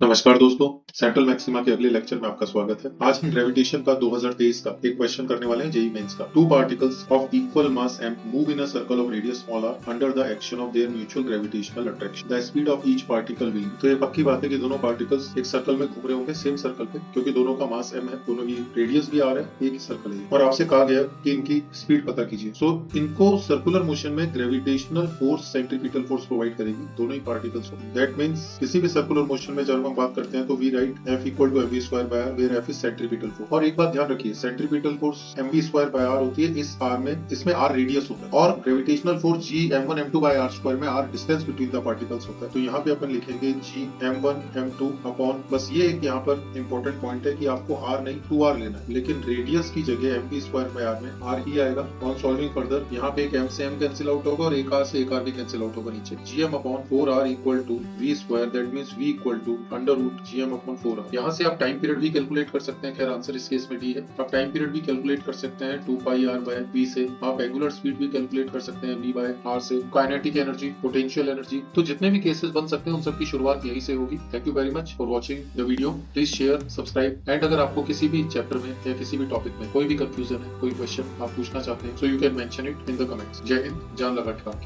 नमस्कार दोस्तों, central maxima के अगले लेक्चर में आपका स्वागत है। आज हम ग्रेविटेशन का 2023 का एक क्वेश्चन करने वाले हैं, जेई मेंस का। Two particles of equal mass m move in a circle of radius small r under the action of their mutual gravitational attraction. The speed of each particle will. तो ये पक्की बात है कि दोनों पार्टिकल्स एक circle में घूम रहे होंगे, सेम सर्कल पे, क्योंकि दोनों का मास एम है, दोनों की रेडियस भी आर है, एक ही सर्कल है। और आपसे कहा गया कि इनकी स्पीड पता कीजिए। सो इनको सर्कुलर मोशन में gravitational force centripetal force provide करेगी दोनों ही पार्टिकल्स को। दैट मीन्स किसी भी सर्कुलर मोशन में जब हम बात करते हैं तो we write f equal to mv square by r, where f is centripetal force. और एक बात ध्यान रखिए, centripetal force mv square by r होती है इस आर में, इसमें आर रेडियस होता है, और gravitational force g m1 m2 by r square में r distance between the particles होता है। तो यहाँ पे अपन लिखेंगे g m1 m2 अपॉन, बस ये एक यहाँ पर इंपॉर्टेंट पॉइंट है कि आपको आर नहीं 2r लेना है, लेकिन रेडियस की जगह mv स्क्वायर बाय आर में आर ही आएगा। ऑन सॉल्विंग फर्दर यहाँ पे एक m से m कैंसिल आउट होगा और एक r से एक r भी कैंसिल आउट होगा नीचे। gm upon 4r equal to v square, that means v equal to under root gm upon 4r। यहाँ से आप टाइम पीरियड भी कैलकुलेट कर सकते हैं, खैर आंसर इस केस में डी है। आप टाइम पीरियड भी कैलकुलेट कर सकते हैं 2 पाई r बाय v से। आप एंगुलर स्पीड भी कैलकुलेट कर सकते हैं v बाय r से। काइनेटिक एनर्जी, पोटेंशियल एनर्जी, तो जितने भी केसेस बन सकते हैं उन सबकी शुरुआत यहीं से होगी। Thank you very much for watching the video. Please share, subscribe, and अगर आपको किसी भी चैप्टर में या किसी भी टॉपिक में कोई भी कंफ्यूजन है, कोई क्वेश्चन आप पूछना चाहते हैं, so you can mention it in the comments. जय हिंद, जान लगा ठिकान की।